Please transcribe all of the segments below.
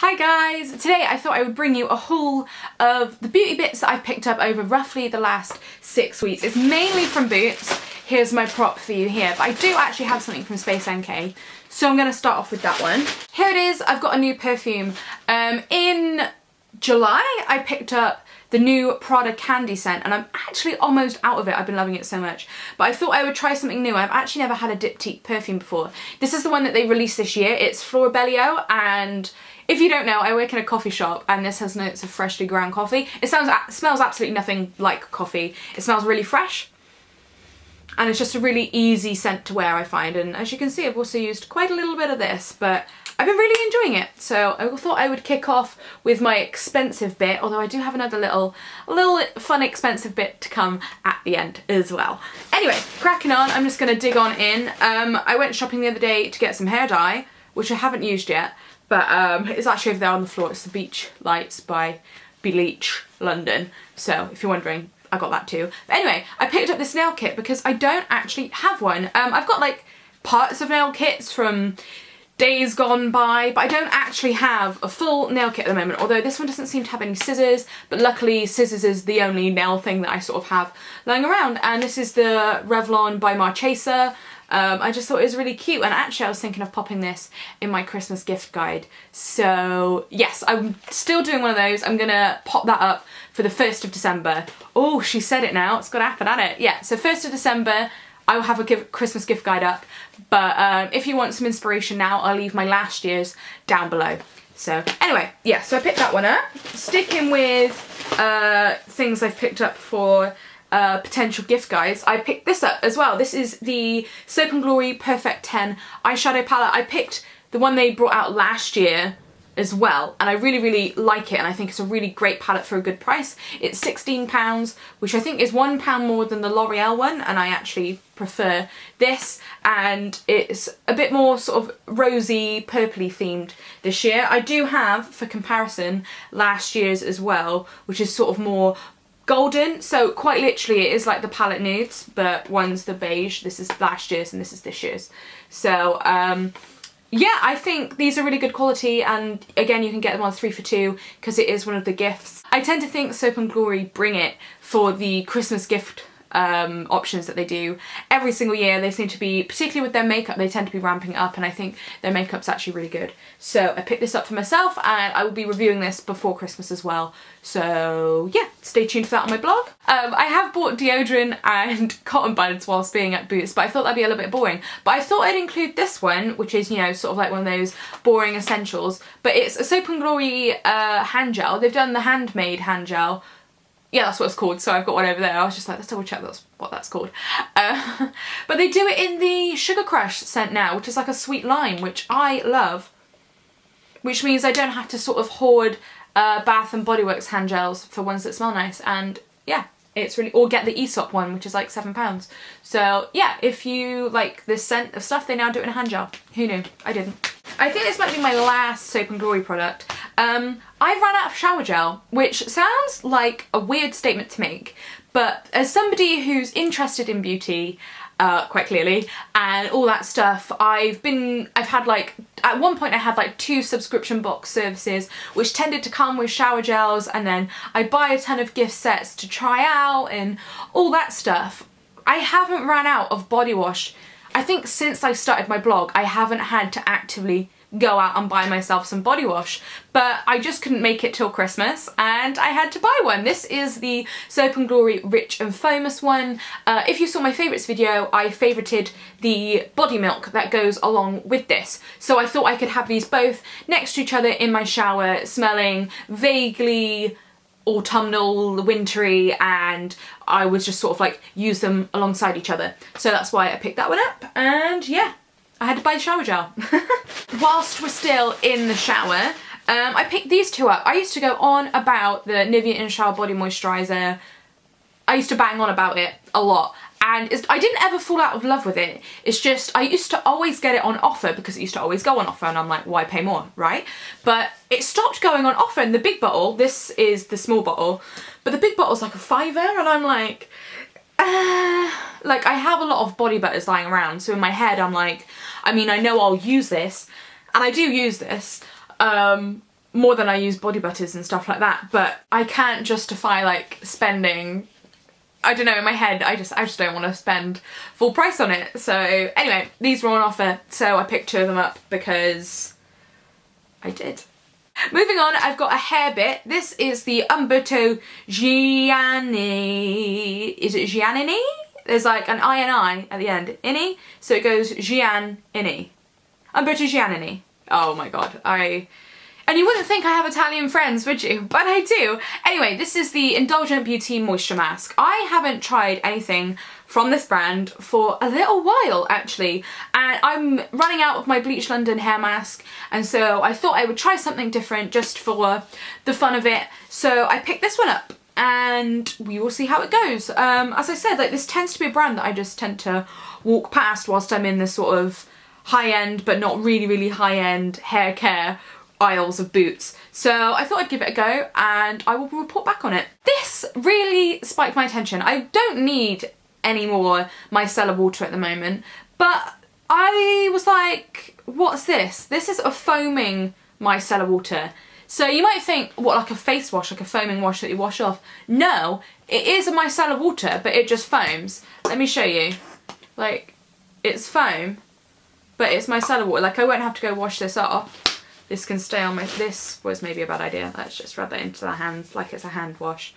Hi guys! Today I thought I would bring you a haul of the beauty bits that I've picked up over roughly the last 6 weeks. It's mainly from Boots. Here's my prop for you here, but I do actually have something from Space NK, so I'm going to start off with that one. Here it is. I've got a new perfume. In July I picked up the new Prada candy scent and I'm actually almost out of it. I've been loving it so much. But I thought I would try something new. I've actually never had a Diptyque perfume before. This is the one that they released this year. It's Florabellio, and if you don't know, I work in a coffee shop and this has notes of freshly ground coffee. It smells absolutely nothing like coffee. It smells really fresh. And it's just a really easy scent to wear, I find. And as you can see, I've also used quite a little bit of this, but I've been really enjoying it. So I thought I would kick off with my expensive bit, although I do have another little fun expensive bit to come at the end as well. Anyway, cracking on, I'm just gonna dig on in. I went shopping the other day to get some hair dye, which I haven't used yet, but it's actually over there on the floor. It's the Beach Lights by Bleach, London. So if you're wondering, I got that too. But anyway, I picked up this nail kit because I don't actually have one. I've got like parts of nail kits from days gone by, but I don't actually have a full nail kit at the moment, although this one doesn't seem to have any scissors, but luckily scissors is the only nail thing that I sort of have lying around, and this is the Revlon by Marchesa. I just thought it was really cute, and actually I was thinking of popping this in my Christmas gift guide. So yes, I'm still doing one of those. I'm gonna pop that up for the 1st of December. Oh, she said it now, it's got to happen, hasn't it? Yeah, so 1st of December, I will have a Christmas gift guide up, but if you want some inspiration now, I'll leave my last year's down below. So anyway, yeah, so I picked that one up. Sticking with things I've picked up for potential gift guides, I picked this up as well. This is the Soap & Glory Perfect 10 eyeshadow palette. I picked the one they brought out last year as well, and I really like it, and I think it's a really great palette for a good price. It's £16, which I think is £1 more than the L'Oreal one, and I actually prefer this, and it's a bit more sort of rosy, purpley themed this year. I do have, for comparison, last year's as well, which is sort of more golden, so quite literally it is like the palette nudes, but one's the beige, this is last year's and this is this year's. So yeah, I think these are really good quality, and again you can get them on 3 for 2 because it is one of the gifts. I tend to think Soap & Glory bring it for the Christmas gift options that they do every single year. They seem to be, particularly with their makeup, they tend to be ramping it up, and I think their makeup's actually really good. So I picked this up for myself, and I will be reviewing this before Christmas as well. So yeah, stay tuned for that on my blog. I have bought deodorant and cotton buds whilst being at Boots, but I thought that'd be a little bit boring. But I thought I'd include this one, which is, you know, sort of like one of those boring essentials. But it's a Soap & Glory hand gel. They've done the handmade hand gel. Yeah, that's what it's called, so I've got one over there. I was just like, let's double check that's what that's called. But they do it in the Sugar Crush scent now, which is like a sweet lime, which I love. Which means I don't have to sort of hoard Bath and Body Works hand gels for ones that smell nice, and yeah, it's really, or get the Aesop one, which is like £7. So yeah, if you like this scent of stuff, they now do it in a hand gel. Who knew? I didn't. I think this might be my last Soap & Glory product. I've run out of shower gel, which sounds like a weird statement to make, but as somebody who's interested in beauty, quite clearly, and all that stuff, I've had like, at one point I had like 2 subscription box services which tended to come with shower gels, and then I'd buy a ton of gift sets to try out and all that stuff. I haven't ran out of body wash. I think since I started my blog I haven't had to actively go out and buy myself some body wash, but I just couldn't make it till Christmas and I had to buy one. This is the Soap & Glory Rich and Foamous one. If you saw my favourites video, I favourited the body milk that goes along with this, so I thought I could have these both next to each other in my shower, smelling vaguely autumnal, wintry, and I would just sort of like use them alongside each other. So that's why I picked that one up, and yeah, I had to buy the shower gel. Whilst we're still in the shower, I picked these two up. I used to go on about the Nivea In Shower Body Moisturiser. I used to bang on about it a lot, and I didn't ever fall out of love with it. It's just I used to always get it on offer because it used to always go on offer, and I'm like, why pay more, right? But it stopped going on offer in the big bottle. This is the small bottle, but the big bottle's like a £5, and I'm like, like I have a lot of body butters lying around, so in my head I'm like, I mean, I know I'll use this, and I do use this, more than I use body butters and stuff like that, but I can't justify like spending, I don't know, in my head I just don't want to spend full price on it. So anyway, these were on offer, so I picked 2 of them up because I did. Moving on, I've got a hair bit. This is the Umberto Giannini. Is it Giannini? There's like an I and I at the end. Ini. So it goes Giannini. Umberto Giannini. Oh my god. And you wouldn't think I have Italian friends, would you? But I do. Anyway, this is the Indulgent Beauty Moisture Mask. I haven't tried anything from this brand for a little while, actually. And I'm running out of my Bleach London hair mask, and so I thought I would try something different just for the fun of it. So I picked this one up, and we will see how it goes. As I said, like, this tends to be a brand that I just tend to walk past whilst I'm in this sort of high-end, but not really high-end hair care aisles of Boots. So I thought I'd give it a go and I will report back on it. This really spiked my attention. I don't need any more micellar water at the moment, but I was like, what's this? This is a foaming micellar water. So you might think, what, like a face wash, like a foaming wash that you wash off? No, it is a micellar water, but it just foams. Let me show you. Like, it's foam, but it's micellar water. Like, I won't have to go wash this off. This can stay on my, this was maybe a bad idea. Let's just rub that into the hands like it's a hand wash.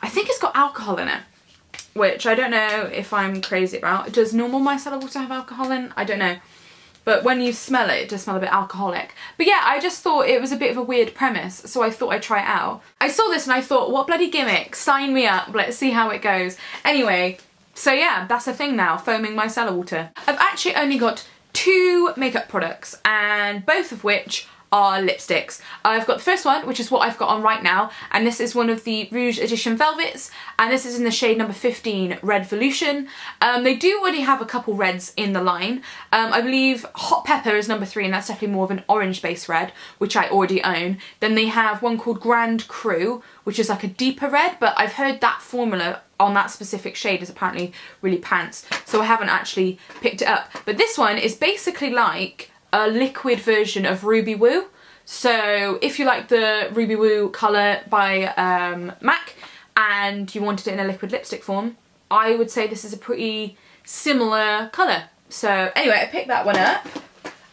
I think it's got alcohol in it, which I don't know if I'm crazy about. Does normal micellar water have alcohol in? I don't know. But when you smell it, it does smell a bit alcoholic. But yeah, I just thought it was a bit of a weird premise, so I thought I'd try it out. I saw this and I thought, what bloody gimmick, sign me up, let's see how it goes. Anyway, so yeah, that's a thing now, foaming micellar water. I've actually only got 2 makeup products, and both of which are lipsticks. I've got the first one, which is what I've got on right now, and this is one of the Rouge Edition Velvets, and this is in the shade number 15, Red-volution. They do already have a couple reds in the line. I believe Hot Pepper is number 3, and that's definitely more of an orange-based red, which I already own. Then they have one called Grand Cru, which is like a deeper red, but I've heard that formula on that specific shade is apparently really pants, so I haven't actually picked it up. But this one is basically like a liquid version of Ruby Woo. So if you like the Ruby Woo colour by MAC and you wanted it in a liquid lipstick form, I would say this is a pretty similar colour. So anyway, I picked that one up.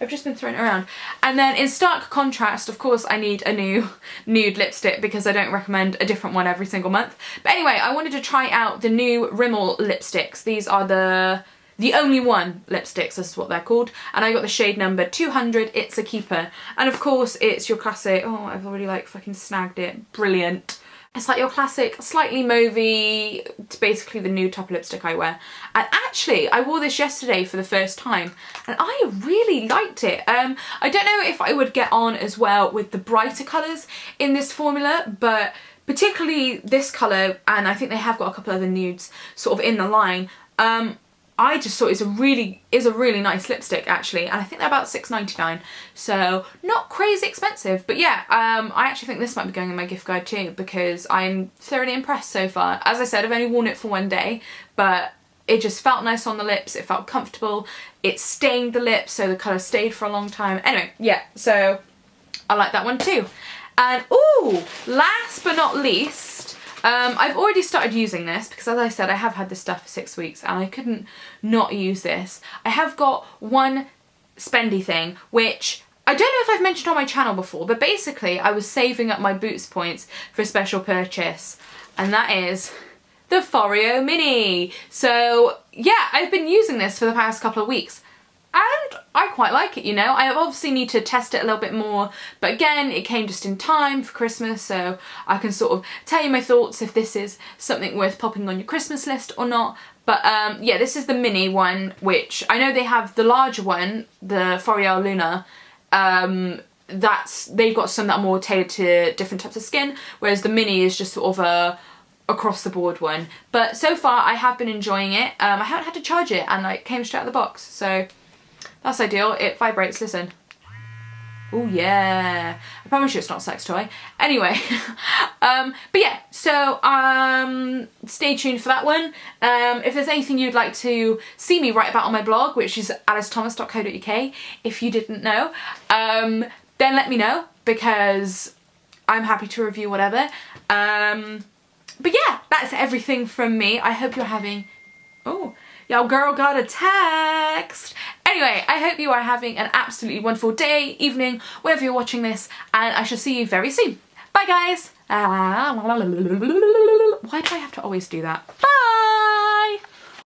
I've just been throwing it around. And then in stark contrast, of course, I need a new nude lipstick because I don't recommend a different one every single month. But anyway, I wanted to try out the new Rimmel lipsticks. These are the Only One lipsticks, this is what they're called. And I got the shade number 200, It's a Keeper. And of course, it's your classic, oh, I've already like fucking snagged it, brilliant. It's like your classic, slightly mauvey, it's basically the nude type of lipstick I wear. And actually, I wore this yesterday for the first time, and I really liked it. I don't know if I would get on as well with the brighter colours in this formula, but particularly this colour, and I think they have got a couple other nudes sort of in the line, I just thought it's a really nice lipstick actually, and I think they're about $6.99, so not crazy expensive. But yeah, I actually think this might be going in my gift guide too because I'm thoroughly impressed so far. As I said, I've only worn it for one day, but it just felt nice on the lips, it felt comfortable, it stained the lips so the colour stayed for a long time. Anyway, yeah, so I like that one too. And ooh, last but not least, I've already started using this because, as I said, I have had this stuff for 6 weeks and I couldn't not use this. I have got one spendy thing, which I don't know if I've mentioned on my channel before, but basically I was saving up my Boots points for a special purchase, and that is the Foreo Mini. So yeah, I've been using this for the past couple of weeks. And I quite like it, you know. I obviously need to test it a little bit more, but again, it came just in time for Christmas, so I can sort of tell you my thoughts if this is something worth popping on your Christmas list or not. But yeah, this is the mini one, which I know they have the larger one, the Foreo Luna. They've got some that are more tailored to different types of skin, whereas the mini is just sort of a across the board one. But so far, I have been enjoying it. I haven't had to charge it, and like came straight out of the box, so that's ideal. It vibrates, listen. Oh yeah. I promise you it's not a sex toy. Anyway, but yeah, so stay tuned for that one. If there's anything you'd like to see me write about on my blog, which is alicethomas.co.uk, if you didn't know, then let me know. because I'm happy to review whatever. But yeah, that's everything from me. I hope you're having... Oh, your girl got a text. Anyway, I hope you are having an absolutely wonderful day, evening, wherever you're watching this, and I shall see you very soon. Bye guys. Why do I have to always do that? Bye.